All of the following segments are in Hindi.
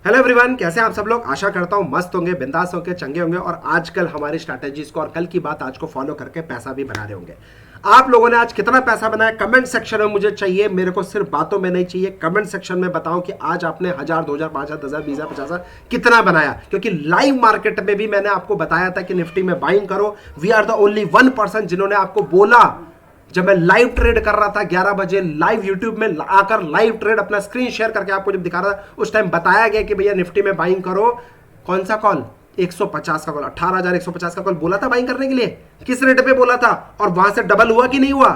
हेलो एवरीवन, कैसे हैं आप सब लोग। आशा करता हूं मस्त होंगे, बिंदास होंगे, चंगे होंगे और आजकल हमारी स्ट्रैटेजीज को और कल की बात आज को फॉलो करके पैसा भी बना रहे होंगे। आप लोगों ने आज कितना पैसा बनाया कमेंट सेक्शन में मुझे चाहिए। मेरे को सिर्फ बातों में नहीं चाहिए, कमेंट सेक्शन में बताओ कि आज आपने 1000, 2000, 5000, 10,000, 20,000, 50,000 कितना बनाया। क्योंकि लाइव मार्केट में भी मैंने आपको बताया था कि निफ्टी में बाइंग करो। वी आर द ओनली 1% जिन्होंने आपको बोला, जब मैं लाइव ट्रेड कर रहा था 11 बजे लाइव यूट्यूब में आकर लाइव ट्रेड अपना स्क्रीन शेयर करके आपको जब दिखा रहा था, उस टाइम बताया गया कि भैया निफ्टी में बाइंग करो। कौन सा कॉल? 150 का कॉल, 18,150 का कॉल बोला था बाइंग करने के लिए। किस रेट पे बोला था और वहां से डबल हुआ कि नहीं हुआ?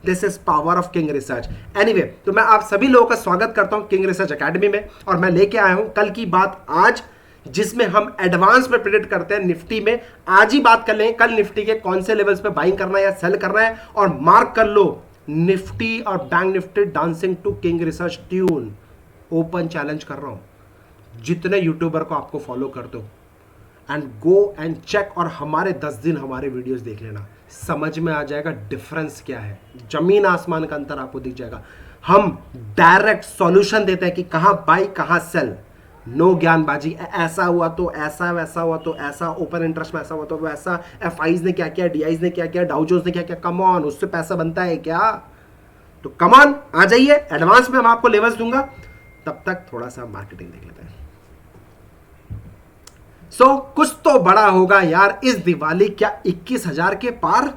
This is power of king research. Anyway, तो मैं आप सभी लोगों का स्वागत करता हूं किंग रिसर्च एकेडमी में। और मैं लेके आया हूं कल की बात आज, जिसमें हम एडवांस में प्रेडिक्ट करते हैं निफ्टी में। आज ही बात कर लेंगे कल निफ्टी के कौन से लेवल्स पे बाइंग करना है या सेल करना है। और मार्क कर लो, निफ्टी और bank Nifty dancing to king research tune. Open challenge कर रहा हूं, जितने यूट्यूबर को आपको फॉलो कर दो एंड गो एंड चेक, और हमारे 10 दिन हमारे वीडियोस देख लेना, समझ में आ जाएगा डिफरेंस क्या है। जमीन आसमान का अंतर आपको दिख जाएगा। हम डायरेक्ट सॉल्यूशन देते हैं कि कहां बाई कहां सेल। नो ज्ञानबाजी, ऐसा हुआ तो ऐसा, वैसा हुआ तो ऐसा, ओपन इंटरेस्ट में ऐसा हुआ तो वैसा, एफआईज ने क्या किया, डीआईज ने क्या किया, डाउ जोन्स ने क्या किया। कम ऑन, उससे पैसा बनता है क्या? तो कम ऑन, आ जाइए, एडवांस में हम आपको लेवल्स दूंगा। तब तक थोड़ा सा मार्केटिंग देख लेते हैं। कुछ तो बड़ा होगा यार इस दिवाली। क्या 21,000 के पार?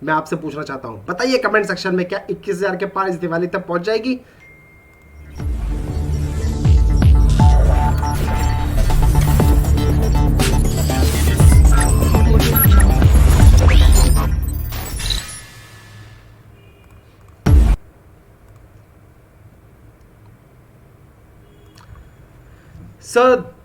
मैं आपसे पूछना चाहता हूं, बताइए कमेंट सेक्शन में, क्या 21,000 के पार इस दिवाली तक पहुंच जाएगी?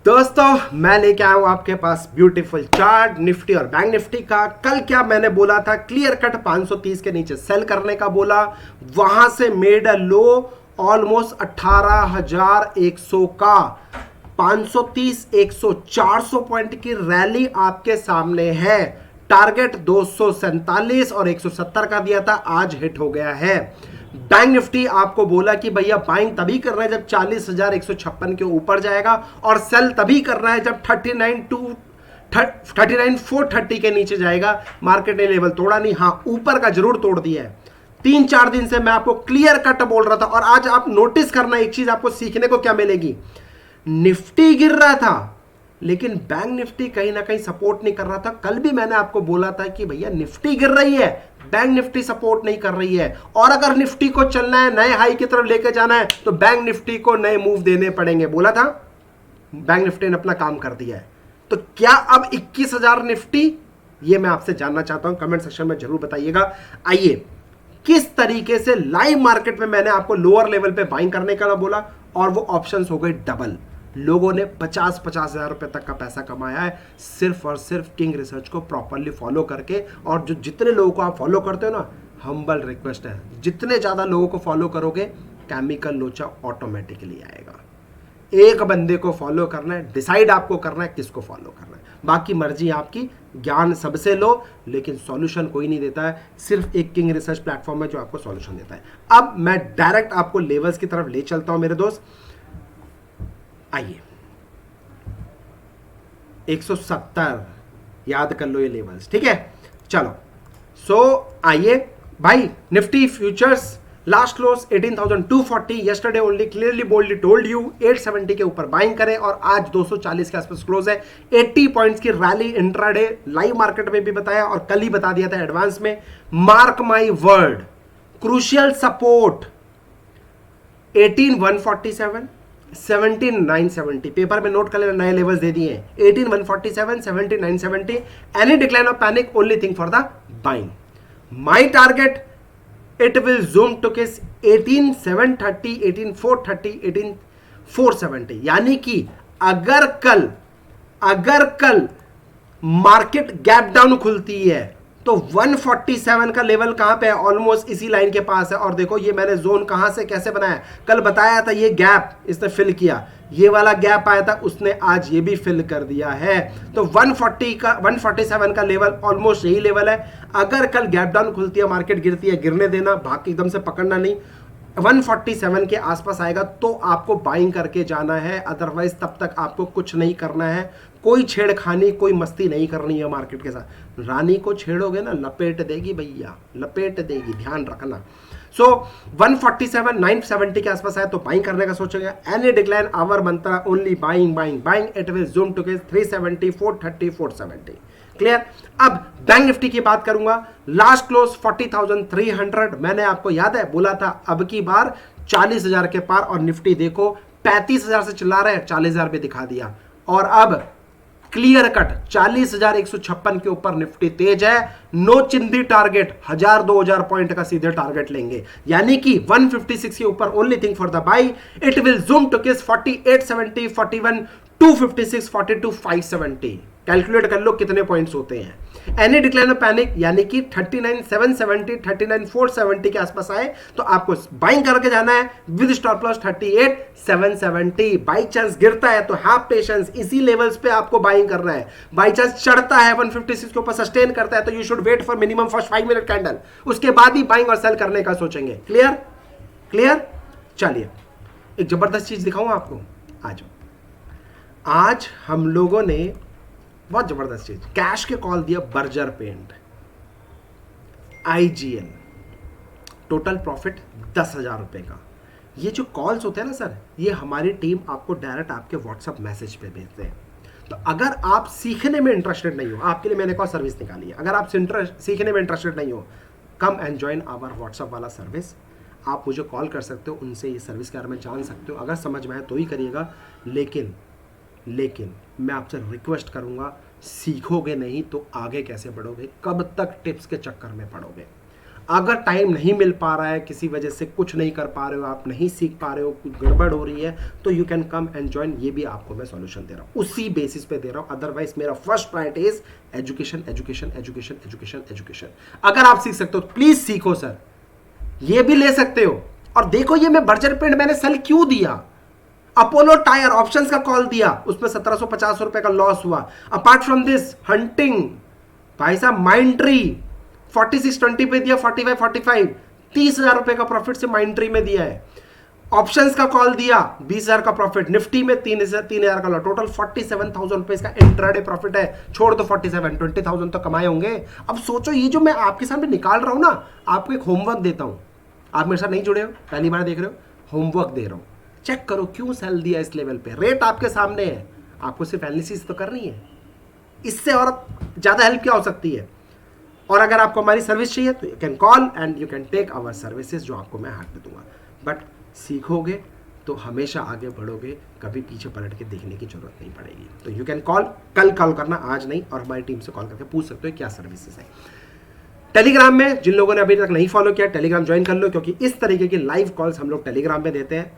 दोस्तों, मैं लेके आया हूं आपके पास ब्यूटीफुल चार्ट निफ्टी और बैंक निफ्टी का। कल क्या मैंने बोला था? क्लियर कट 530 के नीचे सेल करने का बोला। वहां से मेड अ लो ऑलमोस्ट 18,100 का। 530, 100, 400 पॉइंट की रैली आपके सामने है। टारगेट 247 और 170 का दिया था, आज हिट हो गया है। बैंक निफ्टी आपको बोला कि भैया बाइंग तभी करना है जब 40,156 के ऊपर जाएगा, और सेल तभी करना है जब 39,430 के नीचे जाएगा। मार्केट ने लेवल तोड़ा नहीं, हाँ ऊपर का जरूर तोड़ दिया है। 3-4 दिन से मैं आपको क्लियर कट बोल रहा था। और आज आप नोटिस करना, एक चीज आपको सीखने को क्या मिलेगी। निफ्टी गिर रहा था लेकिन बैंक निफ्टी कहीं ना कहीं सपोर्ट नहीं कर रहा था। कल भी मैंने आपको बोला था कि भैया निफ्टी गिर रही है, बैंक निफ्टी सपोर्ट नहीं कर रही है। और अगर निफ्टी को चलना है, नए हाई की तरफ लेके जाना है, तो बैंक निफ्टी को नए मूव देने पड़ेंगे। बोला था, बैंक निफ्टी ने अपना काम कर दिया है। तो क्या अब 21,000 निफ्टी? ये मैं आपसे जानना चाहता हूं, कमेंट सेक्शन में जरूर बताइएगा। आइए, किस तरीके से लाइव मार्केट में मैंने आपको लोअर लेवल पे बाइंग करने का बोला और वो ऑप्शंस हो गए डबल। लोगों ने 50-50 हजार रुपए तक का पैसा कमाया है, सिर्फ और सिर्फ किंग रिसर्च को प्रॉपरली फॉलो करके। और जो जितने लोगों को आप फॉलो करते हो ना, हम्बल रिक्वेस्ट है, जितने ज्यादा लोगों को फॉलो करोगे केमिकल लोचा ऑटोमेटिकली आएगा। एक बंदे को फॉलो करना है, डिसाइड आपको करना है किसको फॉलो करना है, बाकी मर्जी आपकी। ज्ञान सबसे लो, लेकिन सॉल्यूशन कोई नहीं देता है। सिर्फ एक किंग रिसर्च प्लेटफॉर्म है जो आपको सॉल्यूशन देता है। अब मैं डायरेक्ट आपको लेवल्स की तरफ ले चलता हूं मेरे दोस्त। आइए, 170 याद कर लो ये लेवल्स, ठीक है। चलो, आइए भाई, Nifty futures last close 18,240। Yesterday only clearly boldly told you 870 के ऊपर बाइंग करें, और आज 240 के आसपास क्लोज है। 80 पॉइंट्स की रैली इंट्राडे लाइव मार्केट में भी बताया और कल ही बता दिया था एडवांस में। Mark my word, crucial support 18,147, 17,970। Paper में नोट कर लेना, नए लेवल्स दे दिए हैं। 18,147, 17,970। Any decline of panic, only thing for the buying. My target, it will zoom to kiss 18,730, 18,430, 18,470। यानी कि अगर कल मार्केट गैप डाउन खुलती है तो 147 का लेवल कहां पे है? ऑलमोस्ट इसी लाइन के पास है। और देखो ये मैंने जोन कहां से कैसे बनाया, कल बताया था। ये गैप इसने फिल किया, ये वाला गैप आया था, उसने आज ये भी फिल कर दिया है। तो 147 का लेवल ऑलमोस्ट यही लेवल है। अगर कल गैप डाउन खुलती है, मार्केट गिरती है, गिरने देना, भाग एकदम से पकड़ना नहीं। 147 के आसपास आएगा तो आपको बाइंग करके जाना है, अदरवाइज तब तक आपको कुछ नहीं करना है, कोई छेड़खानी कोई मस्ती नहीं करनी है मार्केट के साथ। रानी को छेड़ोगे ना लपेट देगी भैया, लपेट देगी, ध्यान रखना। सो 147 970 के आसपास आए तो बाइंग करने का सोचेगा। Any decline our mantra only buying buying buying, it will zoom to 370 430 470। Clear. अब बैंक निफ्टी की बात करूंगा, लास्ट क्लोज 40,300। मैंने आपको याद है बोला था अब की बार 40,000 के पार, और निफ्टी देखो 35,000 से चिल्ला रहे हैं, 40,000 भी दिखा दिया। और अब क्लियर कट 40,156 के ऊपर निफ्टी तेज है, नो चिंदी टारगेट 1000-2000 पॉइंट का सीधे टारगेट लेंगे, यानी कि 156 के ऊपर only thing for the buy, it will zoom to 4870 41 256 42 570। Calculate कर लो कितने पॉइंट्स होते हैं। एनी डिक्लाइन ऑफ पैनिक यानी कि 39,770 39,470 के आसपास आए तो आपको बाइंग करके जाना है with stop loss 38,770। By chance गिरता है तो हैव पेशेंस, इसी लेवल्स पे आपको बाइंग करना है। बाई चांस चढ़ता है 156 के ऊपर सस्टेन करता है तो you should wait for minimum first 5 minute candle, उसके बाद ही बाइंग और सेल करने का सोचेंगे। Clear clear. चलिए एक जबरदस्त चीज दिखाऊं आपको। आज हम लोगों ने बहुत जबरदस्त चीज कैश के कॉल दिया, Berger paint, IGL, total profit 10,000 रुपए का। ये जो कॉल्स होते हैं ना सर, ये हमारी टीम आपको डायरेक्ट आपके व्हाट्सएप मैसेज पे भेजते हैं। तो अगर आप सीखने में इंटरेस्टेड नहीं हो, आपके लिए मैंने एक और सर्विस निकाली है। अगर आप सीखने में इंटरेस्टेड नहीं हो, come and join our WhatsApp वाला सर्विस। आप मुझे कॉल कर सकते हो, उनसे ये सर्विस के बारे में जान सकते हो। अगर समझ में आए तो ही करिएगा, लेकिन मैं आपसे रिक्वेस्ट करूंगा, सीखोगे नहीं तो आगे कैसे बढ़ोगे, कब तक टिप्स के चक्कर में पड़ोगे। अगर टाइम नहीं मिल पा रहा है, किसी वजह से कुछ नहीं कर पा रहे हो, आप नहीं सीख पा रहे हो, कुछ गड़बड़ हो रही है, तो you can come and join. ये भी आपको मैं सॉल्यूशन दे रहा हूँ, उसी बेसिस पे दे रहा हूँ। अदरवाइज मेरा first priority is education education education education education. अगर आप सीख सकते हो प्लीज सीखो सर, ये भी ले सकते हो। और देखो ये मैं बर्जर पेंट मैंने सेल क्यों दिया, अपोलो टायर ऑप्शंस का कॉल दिया, उसमें 1750 रुपए का लॉस हुआ। अपार्ट फ्रॉम दिस हंटिंग भाई साहब, माइंड ट्री 4620 पे दिया, 45 30,000 रुपए का प्रॉफिट से माइंड ट्री में दिया है। ऑप्शंस का कॉल दिया, 20,000 का प्रॉफिट, निफ्टी में 3,000 का लॉस, टोटल 47,000 रुपए इसका इंट्राडे प्रॉफिट है। छोड़ दो 47, 20,000 तो कमाए होंगे। अब सोचो ये जो मैं आपके सामने निकाल रहा हूं ना, आपको एक होमवर्क देता हूं। आप मेरे साथ नहीं जुड़े हो, पहली बार देख रहे हो, होमवर्क दे रहा हूं, चेक करो क्यों सेल दिया इस लेवल पे। रेट आपके सामने है, आपको सिर्फ एनालिसिस तो करनी है, इससे और ज्यादा हेल्प क्या हो सकती है। और अगर आपको हमारी सर्विस चाहिए तो you can call and you can take our services, जो आपको मैं हाथ में दूंगा। बट सीखोगे तो हमेशा आगे बढ़ोगे, कभी पीछे पलट के देखने की जरूरत नहीं पड़ेगी। तो यू कैन कॉल, कल कॉल करना, आज नहीं, और हमारी टीम से कॉल करके पूछ सकते हो क्या सर्विसेज है। टेलीग्राम में जिन लोगों ने अभी तक नहीं फॉलो किया, टेलीग्राम ज्वाइन कर लो, क्योंकि इस तरीके की लाइव कॉल्स हम लोग टेलीग्राम में देते हैं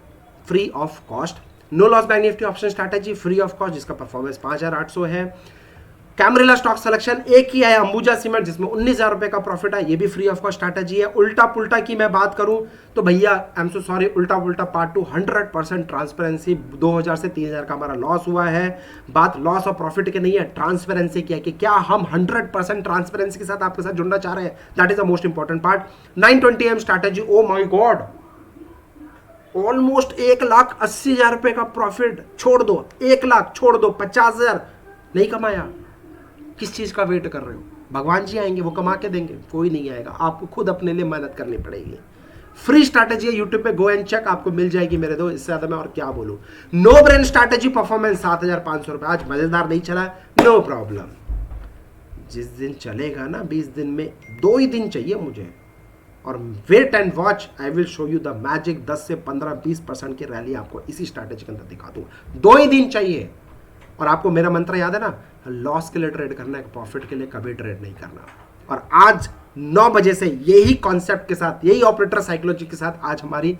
free of cost. No loss bank Nifty option strategy free of cost, जिसका परफॉर्मेंस 5,800 है। कैमरेला स्टॉक सिलेक्शन एक ही है, अंबुजा सीमेंट, जिसमें 19,000 रुपए का प्रॉफिट है, ये भी फ्री ऑफ कॉस्ट स्ट्रैटेजी है। उल्टा पुल्टा की मैं बात करूं तो भैया आई एम सो सॉरी, उल्टा पुल्टा पार्ट 2 100% ट्रांसपेरेंसी। 2,000 से 3,000 का हमारा लॉस हुआ है। बात लॉस और प्रॉफिट की नहीं है, ट्रांसपेरेंसी की है कि क्या हम 100% ट्रांसपेरेंसी के साथ आपके साथ जुड़ना चाह रहे हैं। That is the most important part. 920 AM strategy, oh my god, almost 1,80,000 रुपए का प्रॉफिट। छोड़ दो 1 लाख, छोड़ दो 50,000, नहीं कमाया, किस चीज का वेट कर रहे हो। भगवान जी आएंगे, वो कमा के देंगे, कोई नहीं आएगा, आपको खुद अपने लिए मेहनत करनी पड़ेगी। फ्री स्ट्रैटेजी है, यूट्यूब पे गो एंड चेक, आपको मिल जाएगी मेरे दो, इससे ज्यादा मैं और क्या बोलूं। नो ब्रेन स्ट्रैटेजी परफॉर्मेंस 7,500 रुपए, आज मजेदार नहीं चला, नो प्रॉब्लम, जिस दिन चलेगा ना 20 दिन में 2 ही दिन चाहिए मुझे, और wait and watch, I will show you the magic. 10 से 15-20% की रैली आपको इसी स्ट्रैटेजी के अंदर दिखा दूंगा, 2 ही दिन चाहिए। और आपको मेरा मंत्र याद है ना, लॉस के लिए ट्रेड करना है, प्रॉफिट के लिए कभी ट्रेड नहीं करना। और आज 9 बजे से यही कॉन्सेप्ट के साथ, यही ऑपरेटर साइकोलॉजी के साथ आज हमारी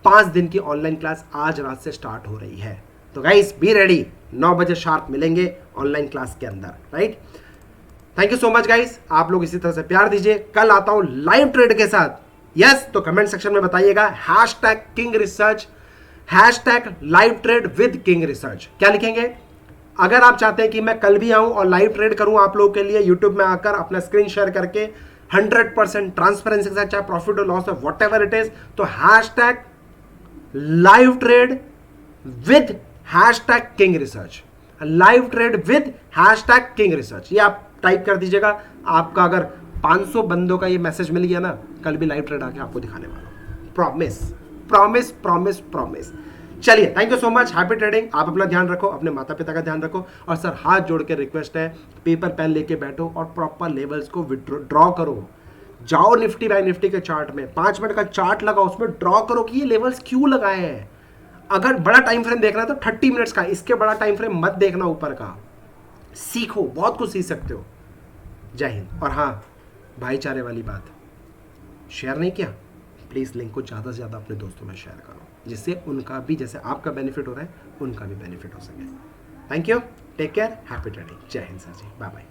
5 दिन की ऑनलाइन क्लास आज रात से स्टार्ट हो रही है। तो गाइस बी रेडी, 9 बजे शार्प मिलेंगे ऑनलाइन क्लास के अंदर, right. Thank you so much guys, आप लोग इसी तरह से प्यार दीजिए। कल आता हूं लाइव ट्रेड के साथ, यस। तो कमेंट सेक्शन में बताइएगा #king research, #live trade with king research, क्या लिखेंगे। अगर आप चाहते हैं कि मैं कल भी आऊं और लाइव ट्रेड करूं आप लोगों के लिए, यूट्यूब में आकर अपना स्क्रीन शेयर करके 100% ट्रांसपेरेंसी के साथ, चाहे प्रॉफिट और लॉस है व्हाटएवर इट इज, तो live trade with hashtag king research, live trade with hashtag king research, ये आप टाइप कर दीजिएगा। आपका अगर 500 बंदों का ये मैसेज मिल गया ना, कल भी लाइव ट्रेड आके आपको दिखाने वाला हूं, प्रॉमिस प्रॉमिस प्रॉमिस प्रॉमिस। चलिए, thank you so much, happy trading. आप अपना ध्यान रखो, अपने माता पिता का ध्यान रखो, और सर हाथ जोड़ के रिक्वेस्ट है, पेपर पेन लेके बैठो और प्रॉपर लेवल्स को ड्रॉ करो। जाओ निफ्टी बाय निफ्टी के चार्ट में, 5 मिनट का चार्ट लगाओ, उसमें ड्रॉ करो कि ये लेवल्स क्यों लगाए हैं। अगर बड़ा टाइम फ्रेम देखना है तो 30 मिनट्स का, इसके बड़ा टाइम फ्रेम मत देखना ऊपर का। सीखो, बहुत कुछ सीख सकते हो। जय हिंद। और हाँ, भाईचारे वाली बात, शेयर नहीं किया, प्लीज़ लिंक को ज़्यादा से ज़्यादा अपने दोस्तों में शेयर करो, जिससे उनका भी, जैसे आपका बेनिफिट हो रहा है, उनका भी बेनिफिट हो सके। Thank you, take care, happy trading. जय Hind sir ji, bye bye.